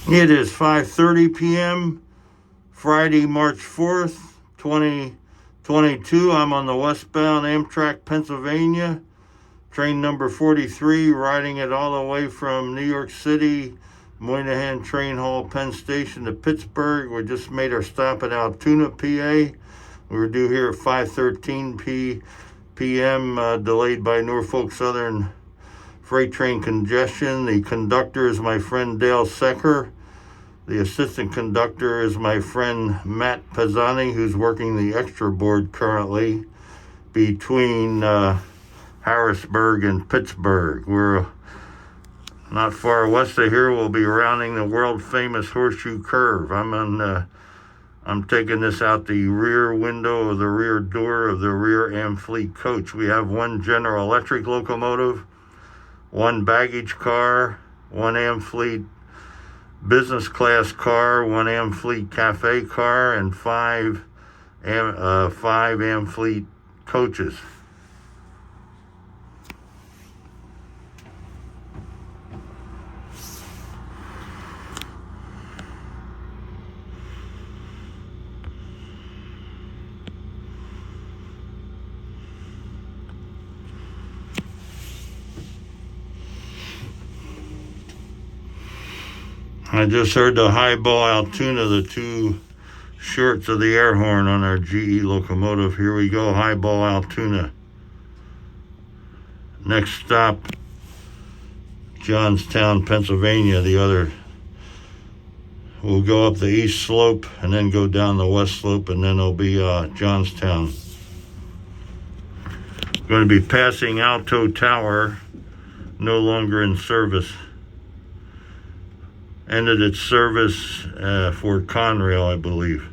It is 5:30 p.m. Friday, March 4th, 2022. I'm on the westbound Amtrak, Pennsylvania, train number 43, riding it all the way from New York City, Moynihan Train Hall, Penn Station to Pittsburgh. We just made our stop at Altoona, PA. We were due here at 5:13 p.m., delayed by Norfolk Southern freight train congestion. The conductor is my friend Dale Secker. The assistant conductor is my friend Matt Pisani, who's working the extra board currently between Harrisburg and Pittsburgh. We're not far west of here. We'll be rounding the world famous Horseshoe curve. I'm taking this out the rear window of the rear door of the rear Amfleet coach. We have one General Electric locomotive, one baggage car, one Amfleet business class car, one Amfleet cafe car, and five Amfleet coaches. I just heard the highball Altoona, the two shorts of the air horn on our GE locomotive. Here we go, highball Altoona. Next stop, Johnstown, Pennsylvania. The other, we'll go up the east slope and then go down the west slope, and then it'll be Johnstown. Going to be passing Alto Tower, no longer in service. Ended its service for Conrail, I believe.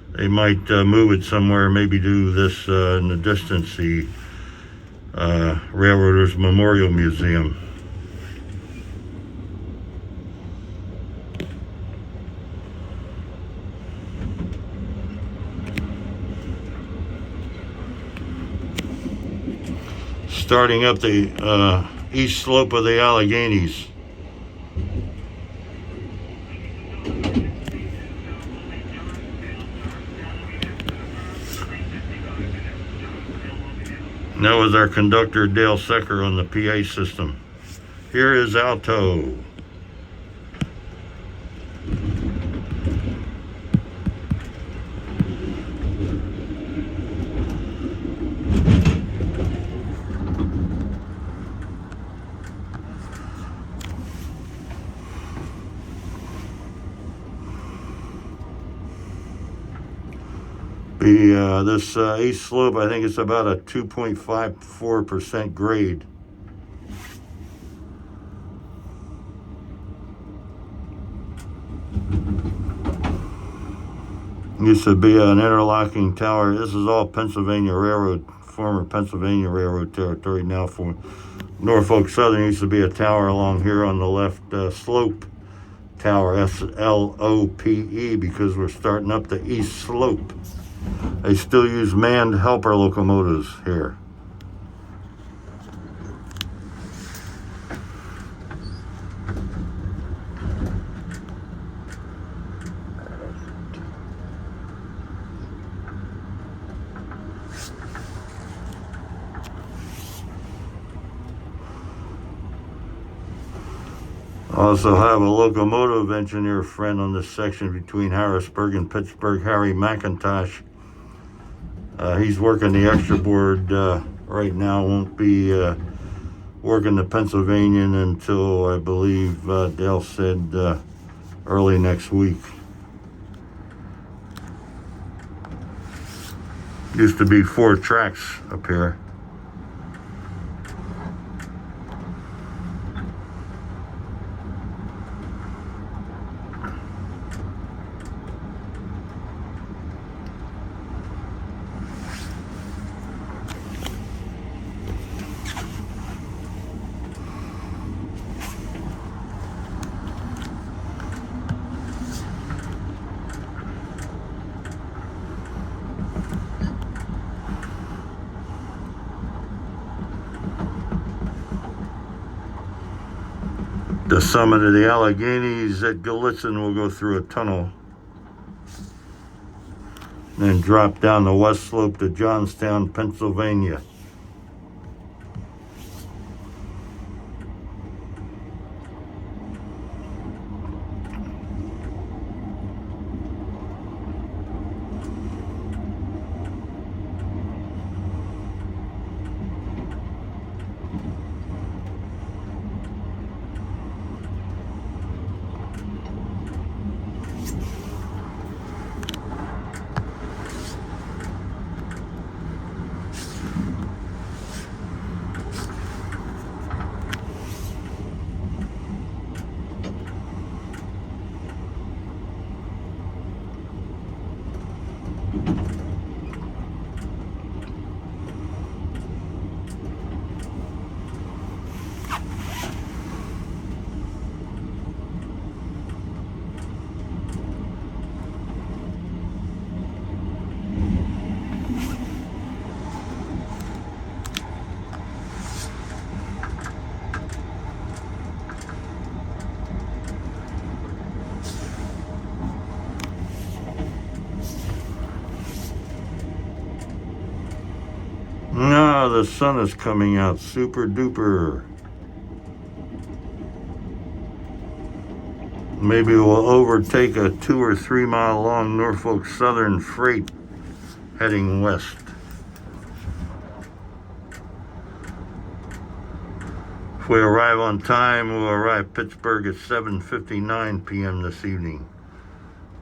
They might move it somewhere, maybe do this in the distance, the Railroaders Memorial Museum. Starting up the east slope of the Alleghenies. That was our conductor, Dale Secker, on the PA system. Here is Alto. This east slope, I think it's about a 2.54% grade. Used to be an interlocking tower. This is all Pennsylvania Railroad, former Pennsylvania Railroad territory. Now for Norfolk Southern, used to be a tower along here on the left slope. Tower, SLOPE, because we're starting up the east slope. They still use manned helper locomotives here. Also have a locomotive engineer friend on this section between Harrisburg and Pittsburgh, Harry McIntosh. He's working the extra board right now. Won't be working the Pennsylvanian until, I believe, Dale said early next week. Used to be 4 tracks up here. The summit of the Alleghenies at Gallitzin will go through a tunnel. Then drop down the west slope to Johnstown, Pennsylvania. Now the sun is coming out super duper. Maybe we'll overtake a 2 or 3 mile long Norfolk Southern freight heading west. If we arrive on time, we'll arrive Pittsburgh at 7:59 p.m. this evening.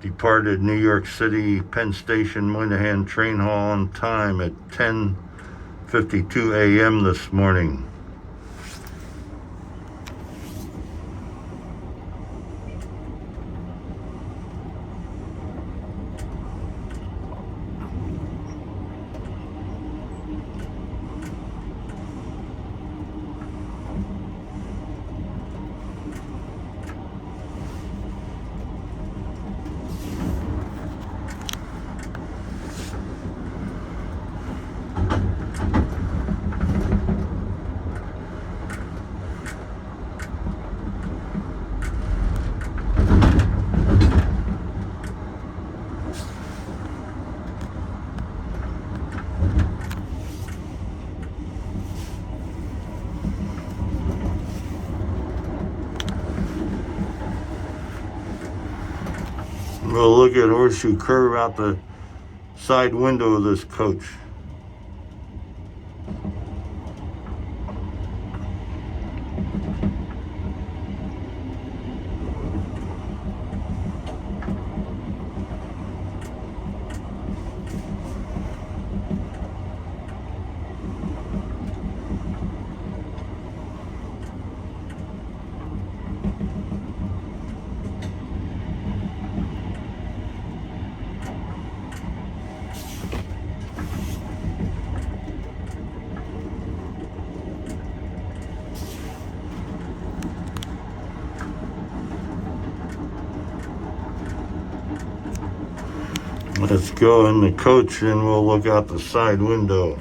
Departed New York City Penn Station Moynihan Train Hall on time at 10:52 a.m. this morning. We'll look at Horseshoe curve out the side window of this coach. Let's go in the coach and we'll look out the side window.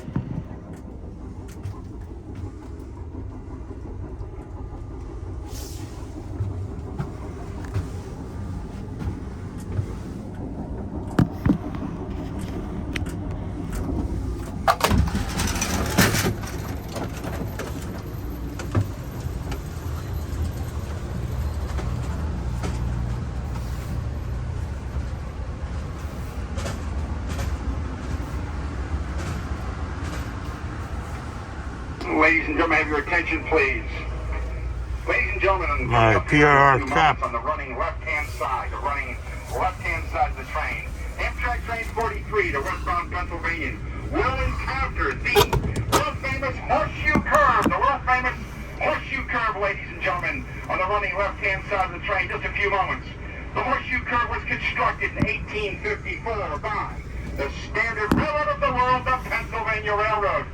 Ladies and gentlemen, have your attention, please. Ladies and gentlemen, my PRR cap on the running left-hand side of the train. Amtrak train 43 to westbound Pennsylvanian will encounter the world-famous Horseshoe curve. The world-famous Horseshoe curve, ladies and gentlemen, on the running left-hand side of the train. Just a few moments. The Horseshoe curve was constructed in 1854 by the standard railroad of the world, the Pennsylvania Railroad.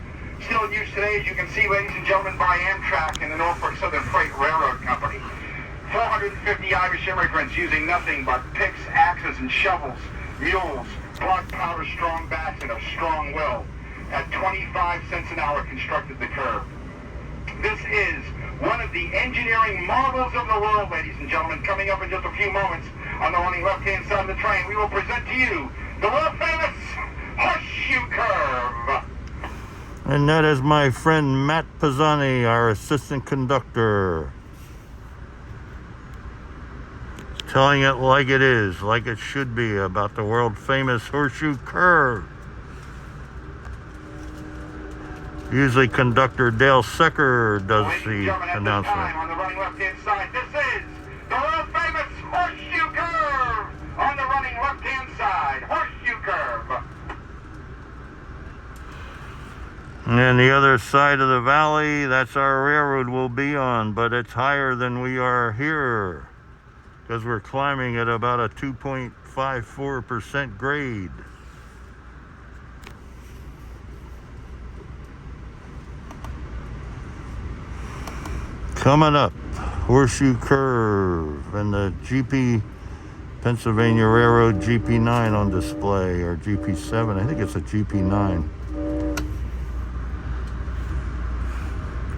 Still in use today, as you can see, ladies and gentlemen, by Amtrak and the Norfolk Southern Freight Railroad Company. 450 Irish immigrants using nothing but picks, axes, and shovels, mules, blood powder, strong backs, and a strong will. At 25 cents an hour constructed the curve. This is one of the engineering marvels of the world, ladies and gentlemen. Coming up in just a few moments on the running left-hand side of the train, we will present to you the world-famous Horseshoe Curve. And that is my friend Matt Pisani, our assistant conductor. Telling it like it is, like it should be, about the world-famous Horseshoe Curve. Usually conductor Dale Secker does the announcement. On the running left-hand side, this is the world-famous Horseshoe Curve on the running left-hand side. Horseshoe Curve. And the other side of the valley, that's our railroad will be on, but it's higher than we are here because we're climbing at about a 2.54% grade. Coming up, Horseshoe Curve and the GP Pennsylvania Railroad GP9 on display, or GP7. I think it's a GP9.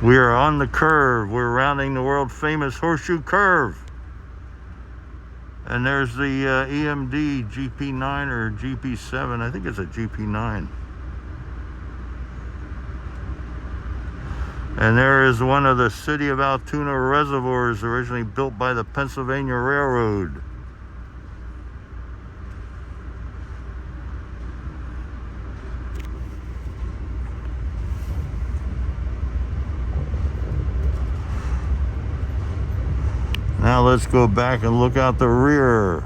We are on the curve. We're rounding the world famous Horseshoe Curve. And there's the EMD GP9 or GP7. I think it's a GP9. And there is one of the city of Altoona reservoirs originally built by the Pennsylvania Railroad. Now let's go back and look out the rear.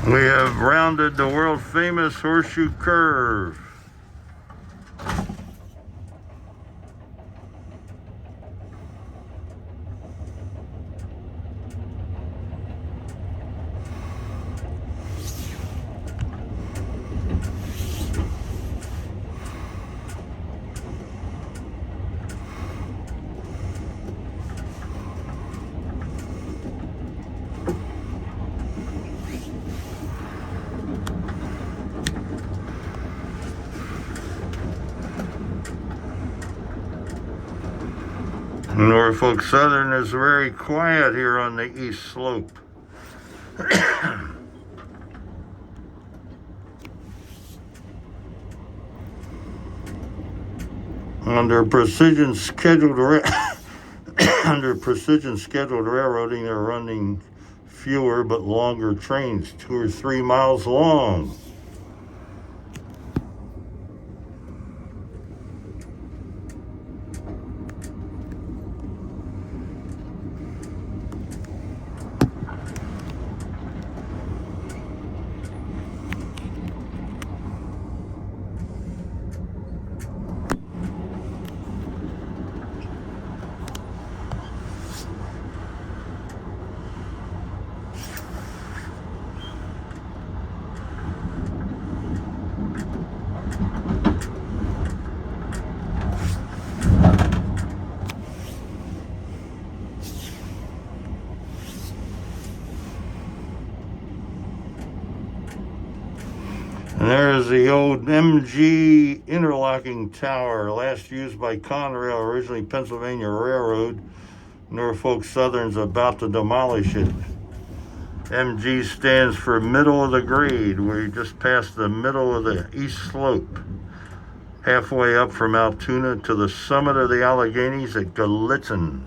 We have rounded the world famous Horseshoe Curve. Norfolk Southern is very quiet here on the east slope. Under precision scheduled railroading, they're running fewer but longer trains, 2 or 3 miles long. And there's the old MG interlocking tower, last used by Conrail, originally Pennsylvania Railroad. Norfolk Southern's about to demolish it. MG stands for middle of the grade. We're just past the middle of the east slope, halfway up from Altoona to the summit of the Alleghenies at Gallitzin.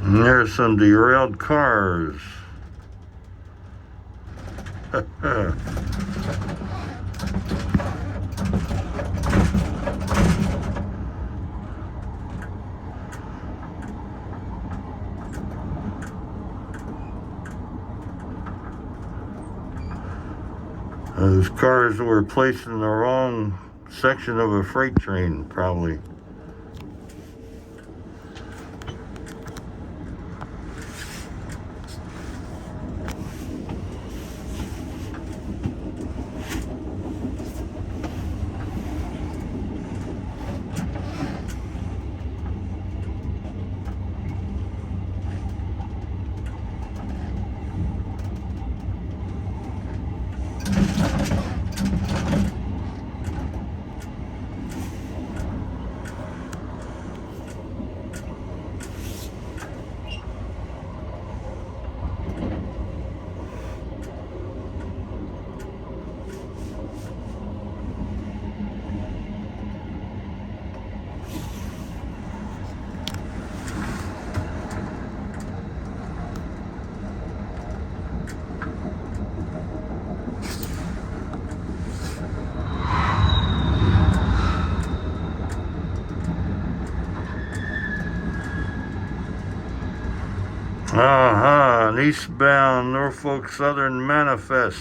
And there's some derailed cars. Those cars were placed in the wrong section of a freight train, probably. An eastbound Norfolk Southern manifest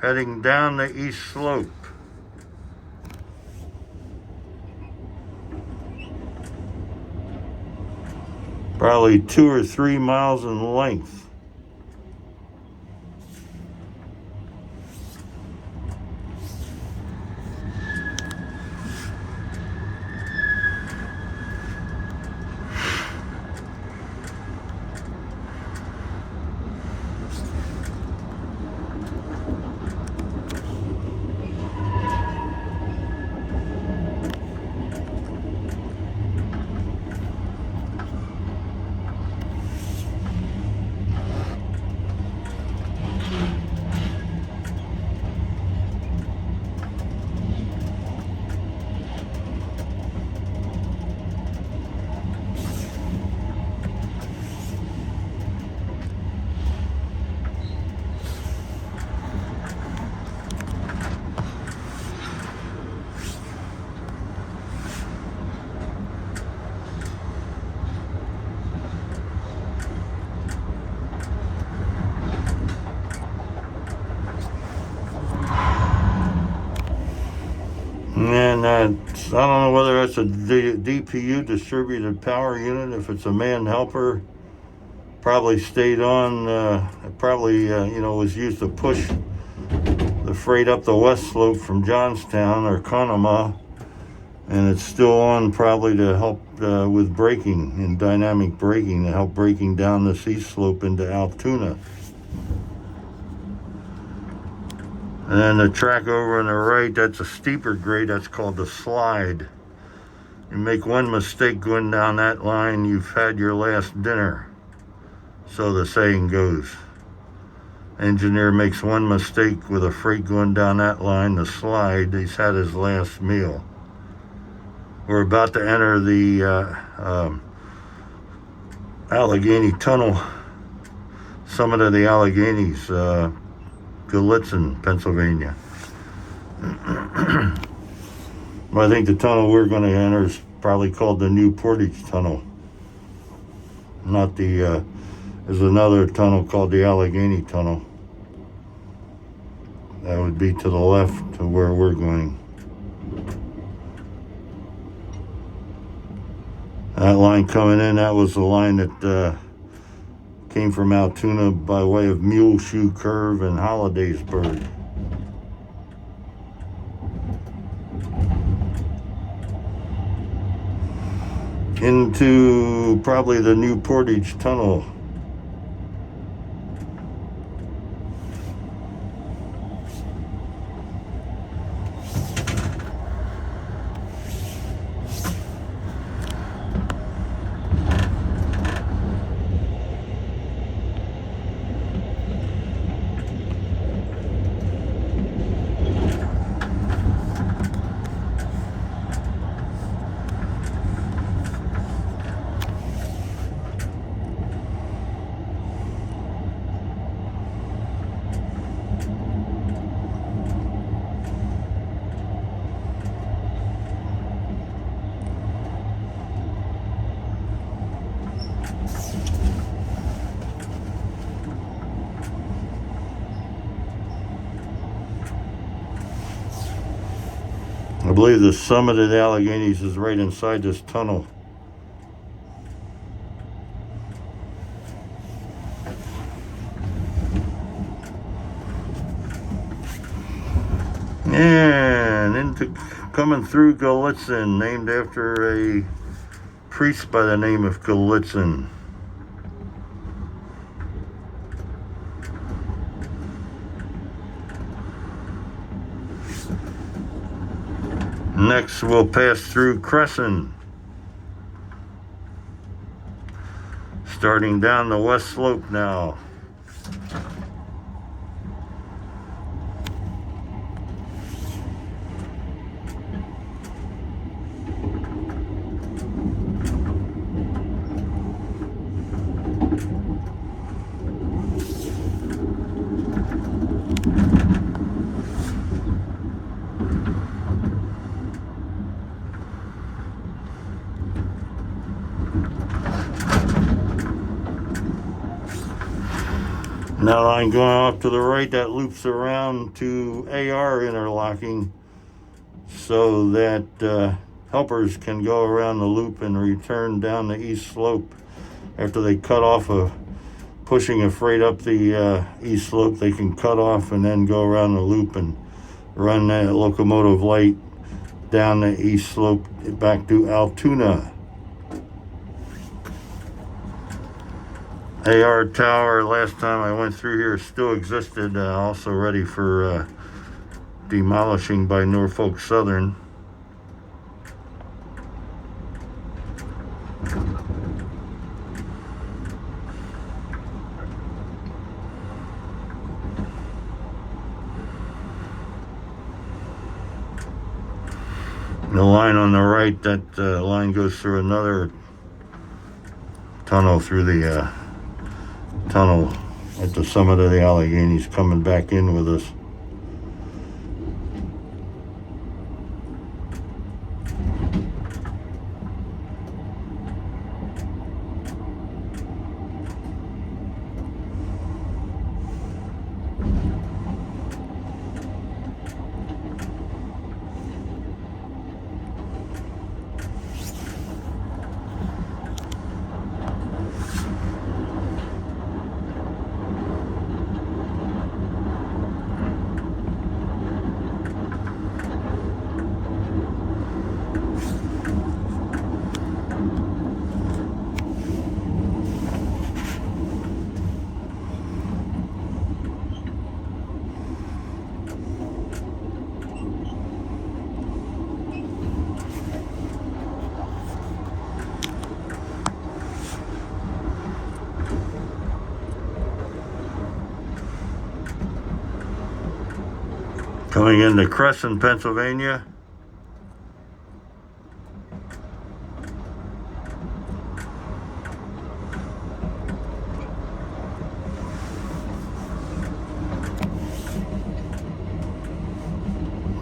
heading down the east slope. Probably 2 or 3 miles in length. And I don't know whether that's a DPU, distributed power unit. If it's a man helper, probably stayed on. It probably was used to push the freight up the west slope from Johnstown or Conemaugh, and it's still on probably to help with braking and dynamic braking, to help braking down this east slope into Altoona. And then the track over on the right, that's a steeper grade, that's called the slide. You make one mistake going down that line, you've had your last dinner. So the saying goes. Engineer makes one mistake with a freight going down that line, the slide, he's had his last meal. We're about to enter the Allegheny Tunnel, summit of the Alleghenies, Gallitzin, Pennsylvania. Well, I think the tunnel we're going to enter is probably called the New Portage Tunnel. Not the, there's another tunnel called the Allegheny Tunnel. That would be to the left to where we're going. That line coming in, that was the line that came from Altoona by way of Muleshoe Curve and Hollidaysburg. Into probably the New Portage Tunnel. I believe the summit of the Alleghenies is right inside this tunnel. And into coming through Gallitzin, named after a priest by the name of Gallitzin. Next, we'll pass through Crescent, starting down the west slope now. Now line going off to the right, that loops around to AR interlocking so that helpers can go around the loop and return down the east slope. After they cut off pushing a freight up the east slope, they can cut off and then go around the loop and run that locomotive light down the east slope back to Altoona. AR tower, last time I went through here, still existed, also ready for demolishing by Norfolk Southern. The line on the right, that line goes through another tunnel through the tunnel at the summit of the Alleghenies, coming back in with us. Coming into Crescent, Pennsylvania.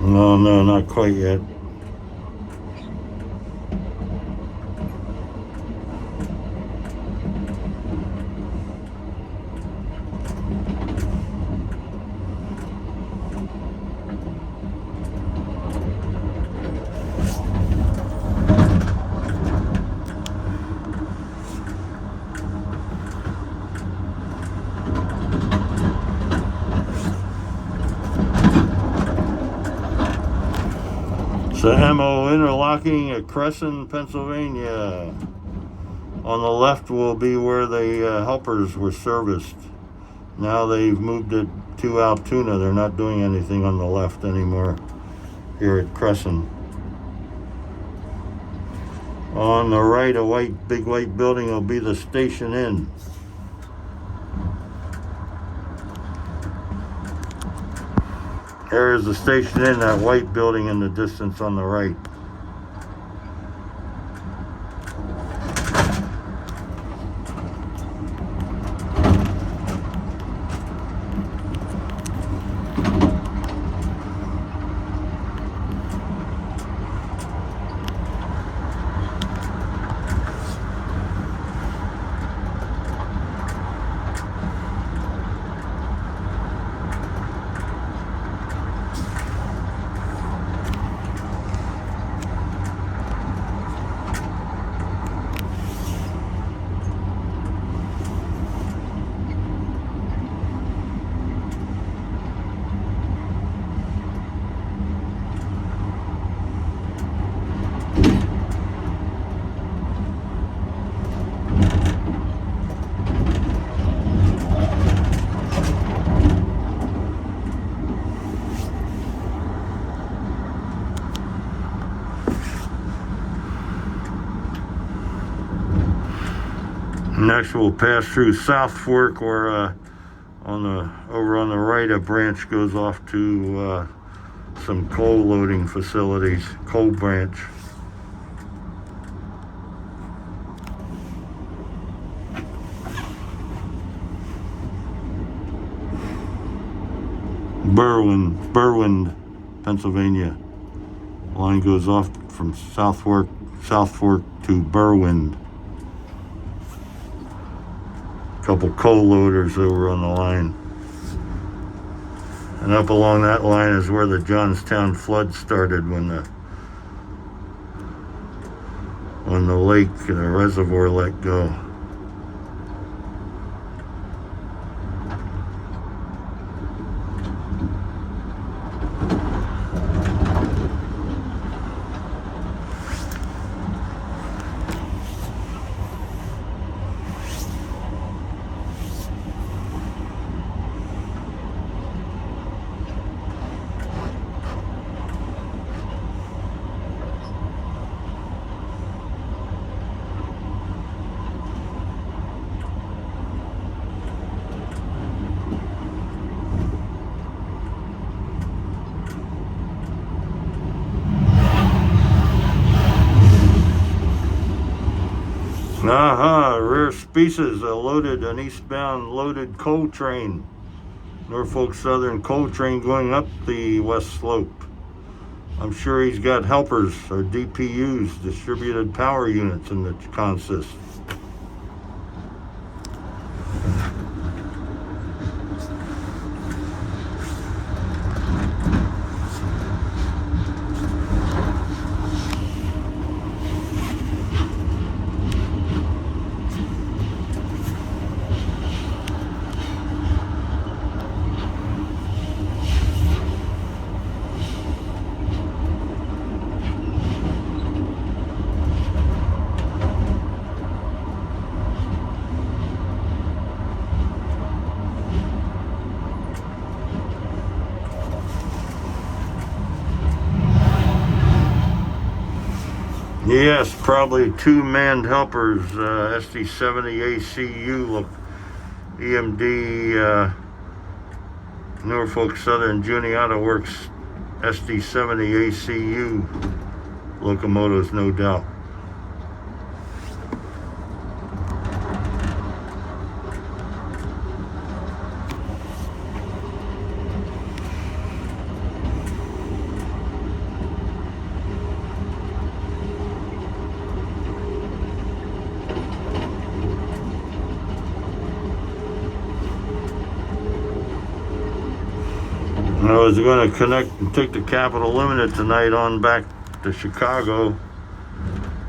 No, not quite yet. So MO interlocking at Crescent, Pennsylvania. On the left will be where the helpers were serviced. Now they've moved it to Altoona. They're not doing anything on the left anymore here at Crescent. On the right, a big white building will be the Station Inn. There's the Station Inn, that white building in the distance on the right. Next, we'll pass through South Fork, where over on the right, a branch goes off to some coal loading facilities. Coal branch. Berwind, Pennsylvania. Line goes off from South Fork to Berwind. Couple coal loaders over on the line. And up along that line is where the Johnstown flood started, when the lake and the reservoir let go. Rare species, an eastbound loaded coal train. Norfolk Southern coal train going up the west slope. I'm sure he's got helpers, or DPUs, distributed power units, in the consist. Yes, probably two manned helpers, SD70 ACU, EMD, Norfolk Southern Juniata Works SD70 ACU locomotives, no doubt. I was going to connect and take the Capital Limited tonight on back to Chicago,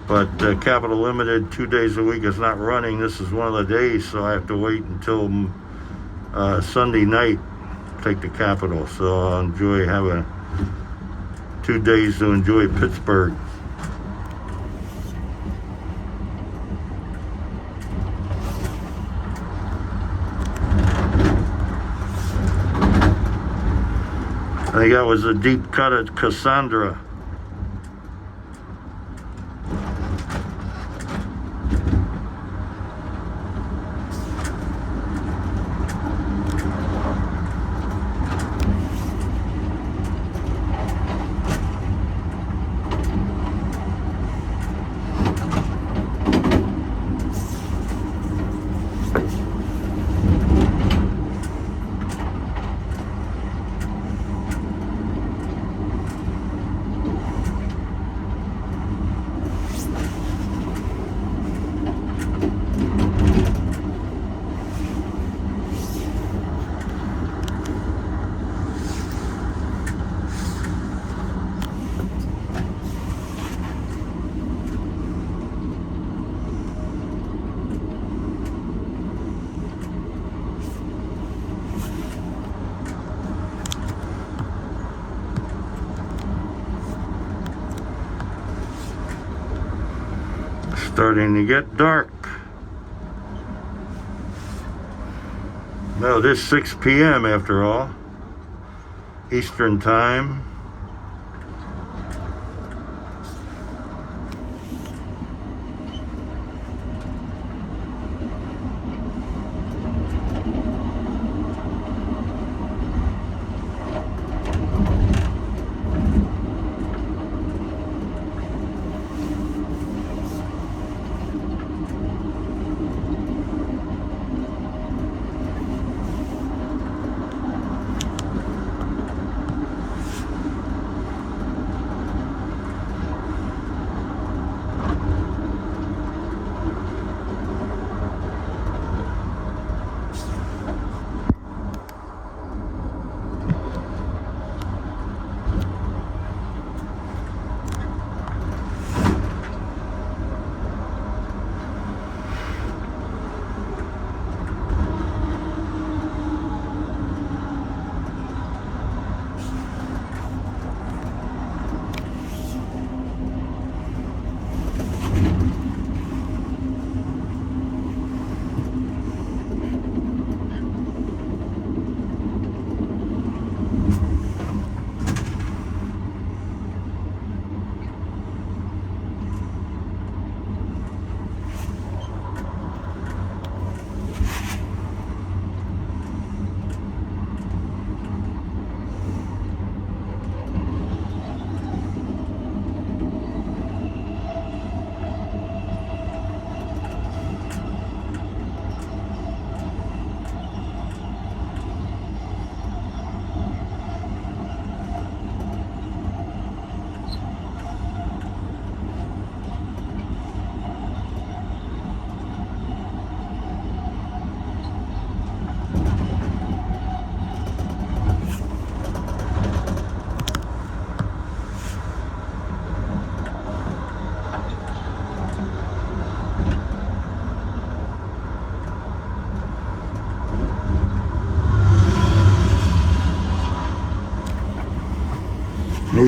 but Capital Limited 2 days a week is not running. This is one of the days, so I have to wait until Sunday night to take the Capital. So I'll have 2 days to enjoy Pittsburgh. I think that was a deep cut at Cassandra. Starting to get dark. No, it is 6 p.m. after all. Eastern time.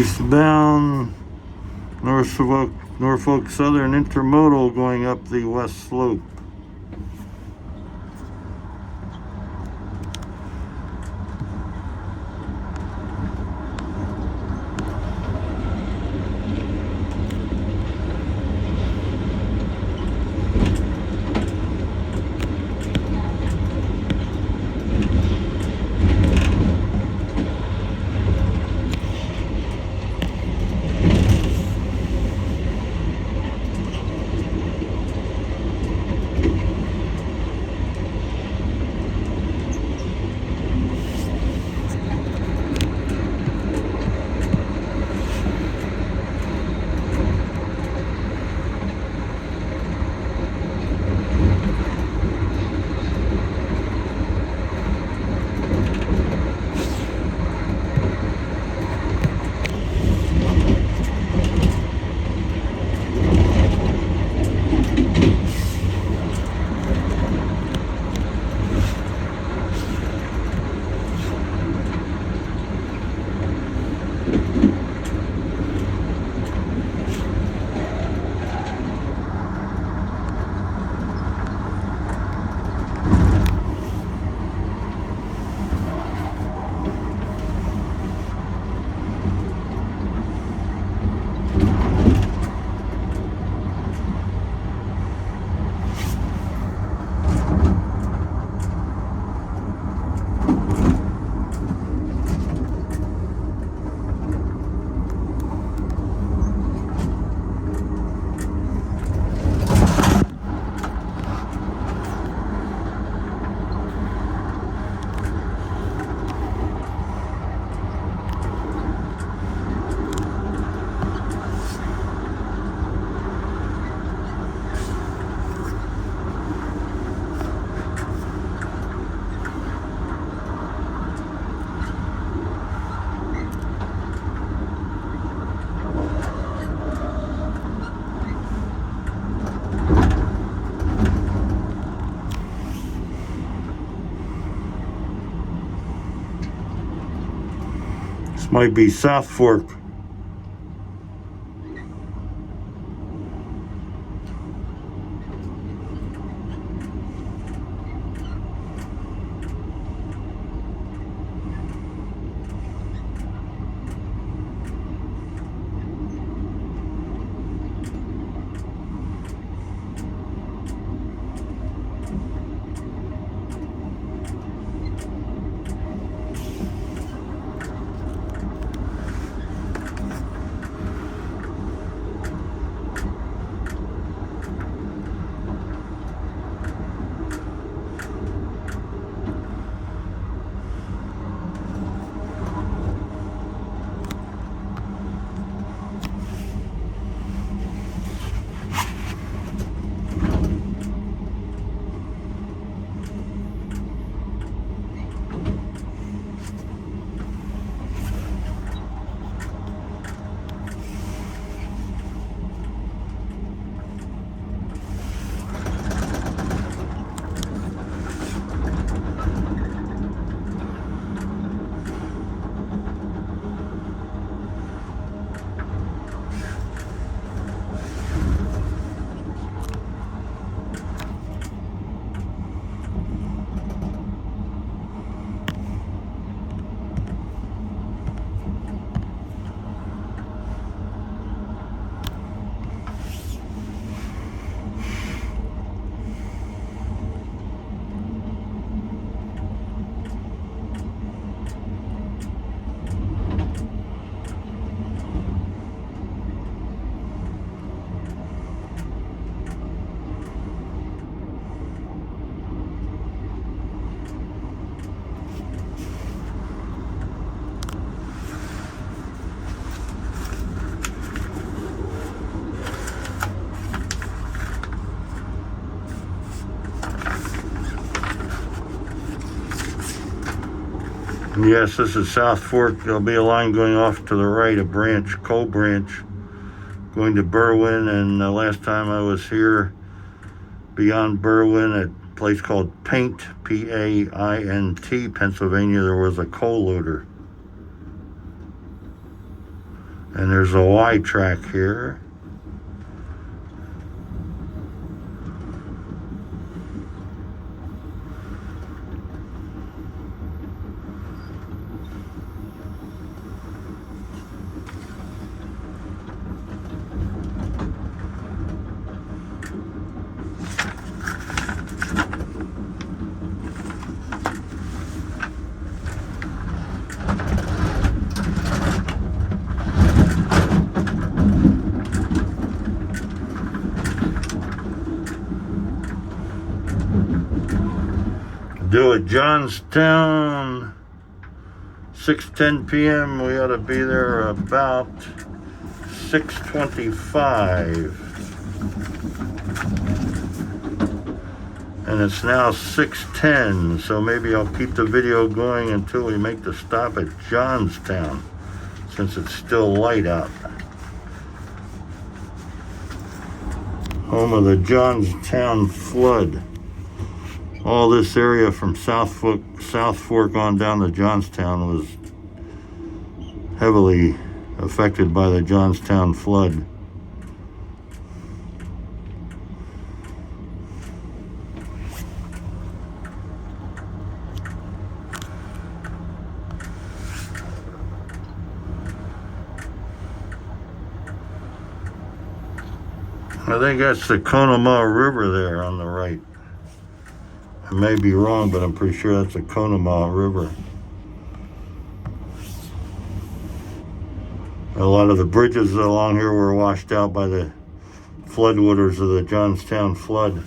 Eastbound Norfolk Southern Intermodal going up the west slope. This might be South Fork. Yes, this is South Fork. There'll be a line going off to the right, a branch, coal branch, going to Berwyn. And the last time I was here, beyond Berwyn, at a place called Paint, P-A-I-N-T, Pennsylvania, there was a coal loader. And there's a Y track here. Due at Johnstown, 6:10 p.m. We ought to be there about 6:25. And it's now 6:10, so maybe I'll keep the video going until we make the stop at Johnstown, since it's still light out. Home of the Johnstown flood. All this area from South Fork on down to Johnstown was heavily affected by the Johnstown flood. I think that's the Conemaugh River there on the right. I may be wrong, but I'm pretty sure that's the Conemaugh River. A lot of the bridges along here were washed out by the floodwaters of the Johnstown flood.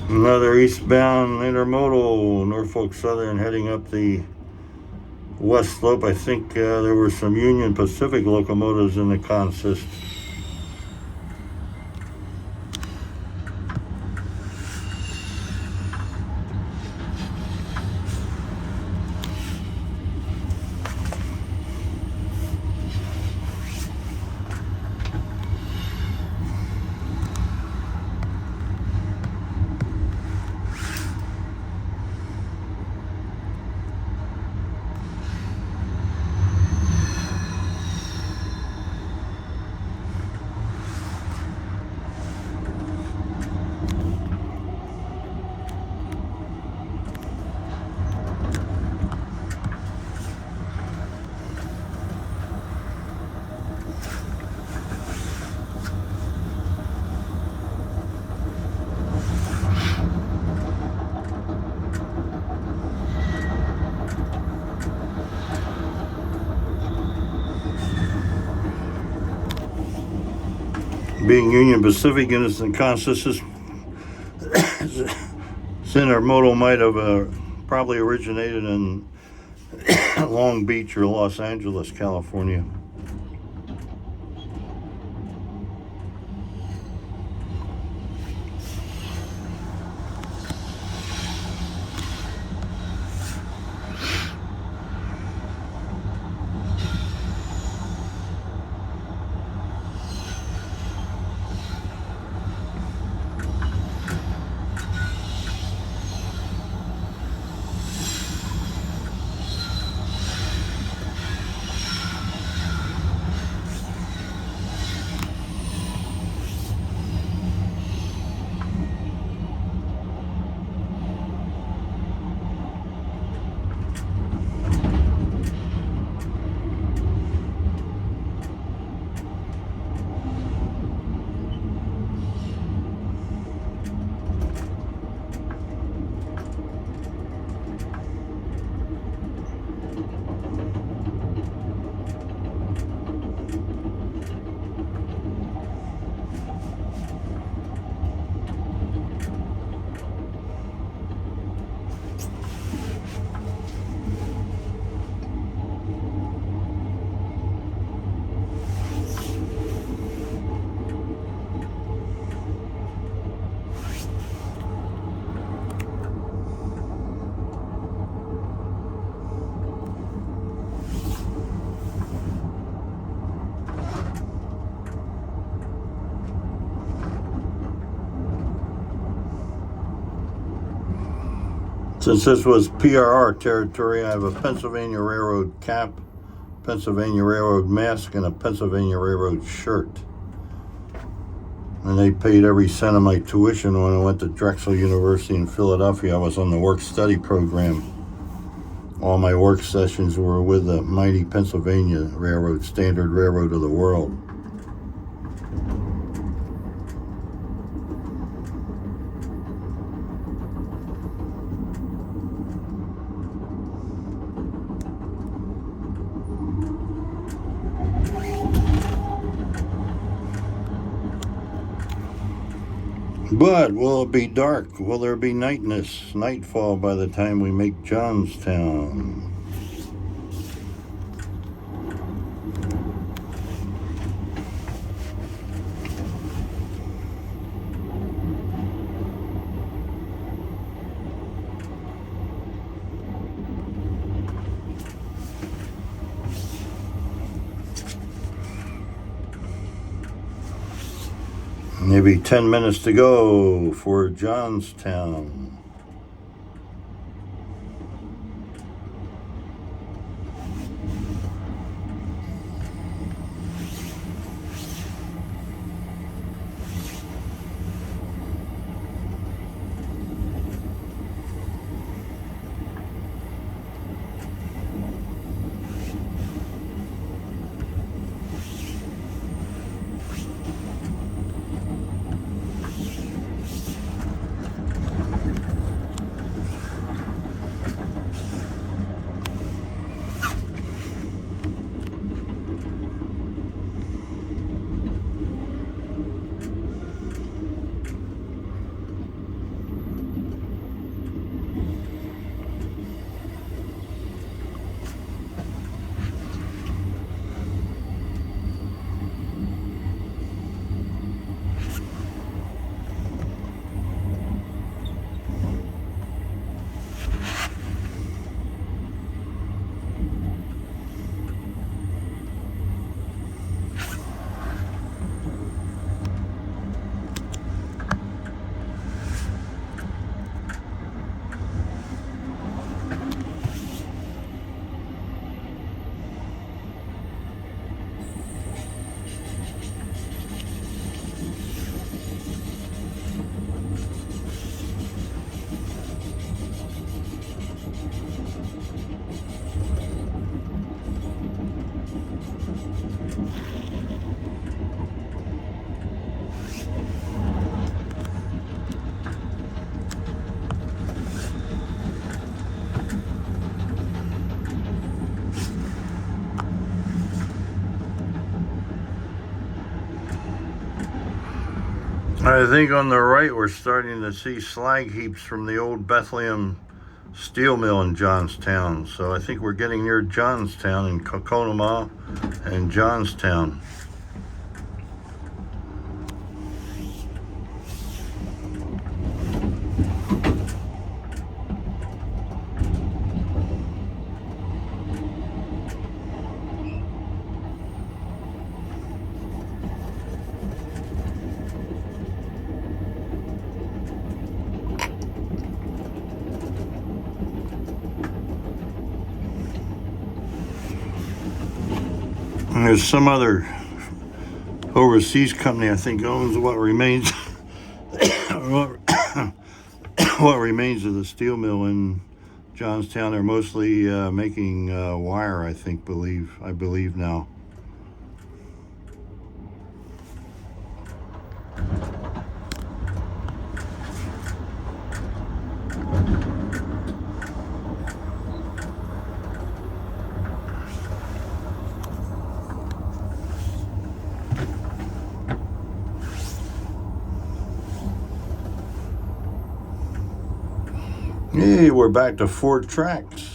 Another eastbound intermodal, Norfolk Southern, heading up the west slope. I think there were some Union Pacific locomotives in the consist. Being Union Pacific units and consists, intermodal might have probably originated in Long Beach or Los Angeles, California. Since this was PRR territory, I have a Pennsylvania Railroad cap, Pennsylvania Railroad mask, and a Pennsylvania Railroad shirt. And they paid every cent of my tuition when I went to Drexel University in Philadelphia. I was on the work-study program. All my work sessions were with the mighty Pennsylvania Railroad, standard railroad of the world. But will it be dark? Will there be nightfall by the time we make Johnstown? Maybe 10 minutes to go for Johnstown. I think on the right we're starting to see slag heaps from the old Bethlehem steel mill in Johnstown. So I think we're getting near Johnstown in Coconema and Johnstown. And there's some other overseas company I think owns what remains what remains of the steel mill in Johnstown. They're mostly making wire, I believe now. Hey, we're back to 4 tracks.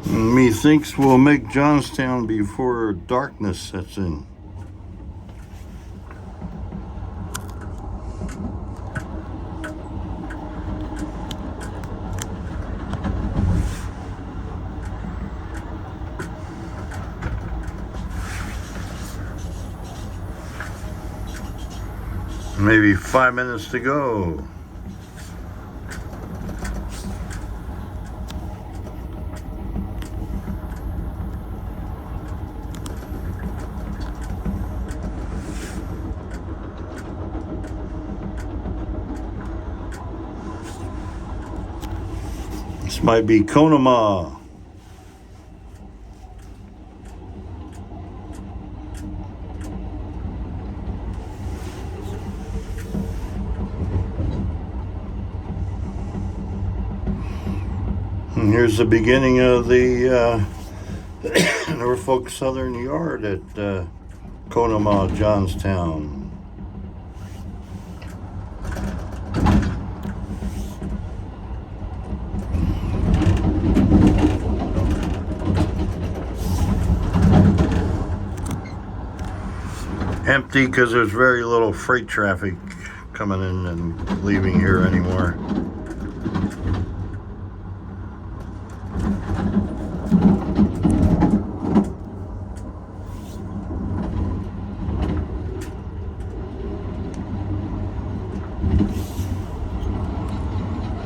Methinks we'll make Johnstown before darkness sets in. Maybe 5 minutes to go. This might be Conemaugh. And here's the beginning of the Norfolk Southern Yard at Conemaugh, Johnstown. Empty because there's very little freight traffic coming in and leaving here anymore.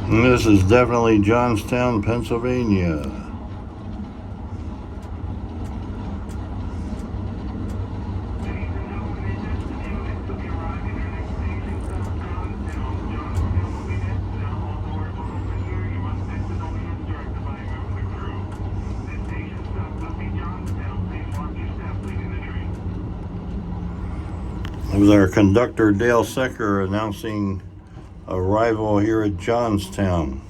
And this is definitely Johnstown, Pennsylvania. It was our conductor Dale Secker announcing arrival here at Johnstown.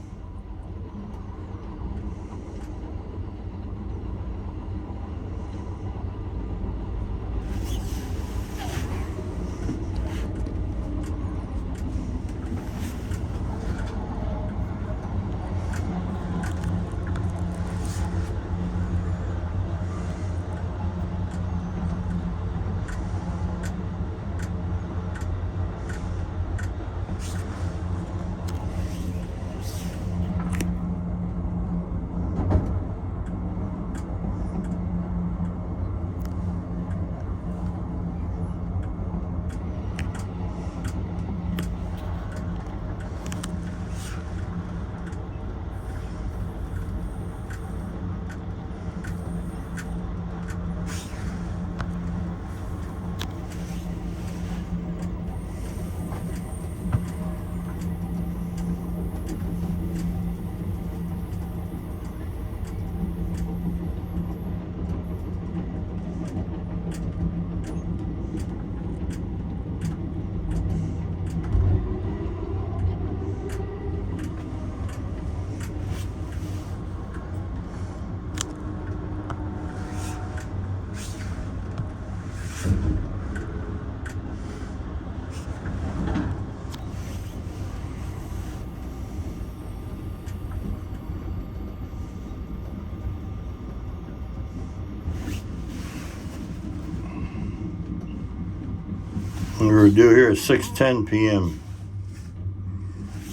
We're due here at 6:10 p.m.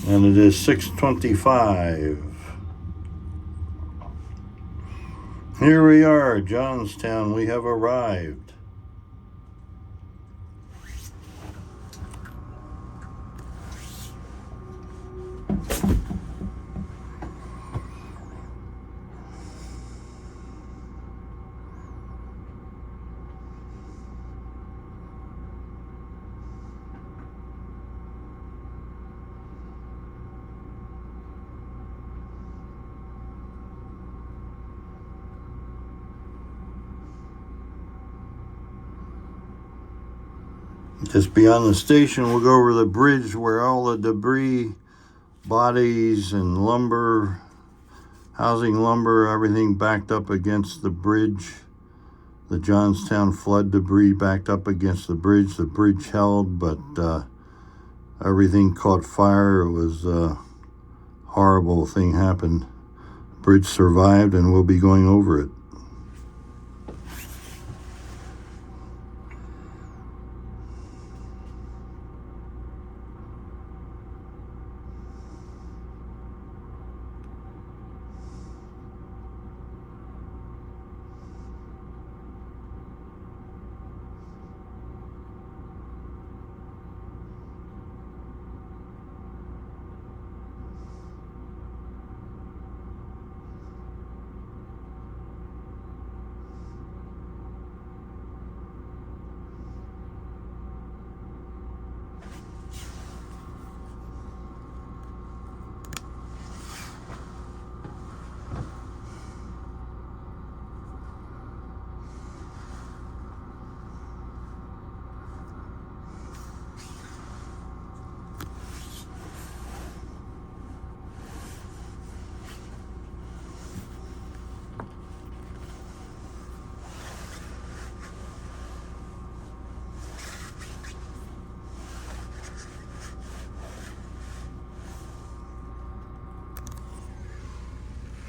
and it is 6:25. Here we are, Johnstown. We have arrived. Just beyond the station, we'll go over the bridge where all the debris, bodies and lumber, housing lumber, everything backed up against the bridge. The Johnstown flood debris backed up against the bridge. The bridge held, but everything caught fire. It was a horrible thing happened. The bridge survived and we'll be going over it.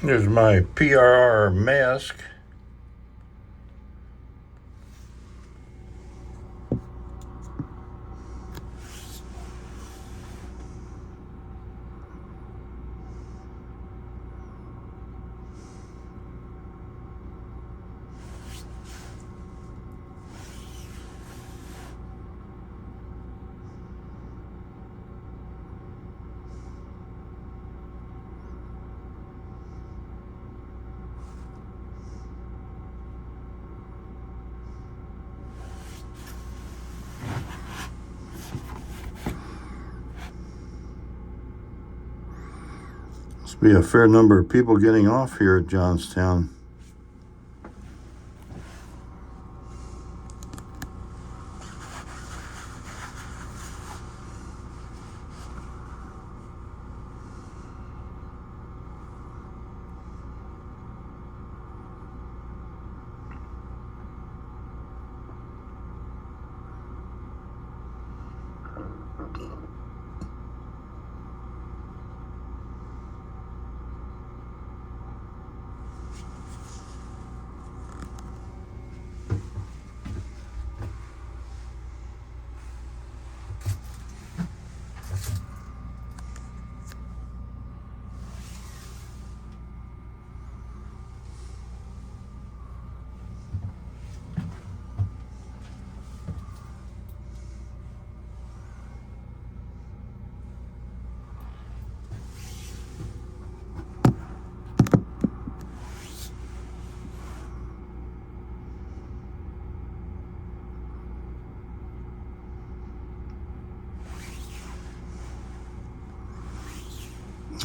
Here's my PRR mask. Must be a fair number of people getting off here at Johnstown.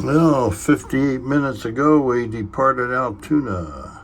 Well, 58 minutes ago we departed Altoona.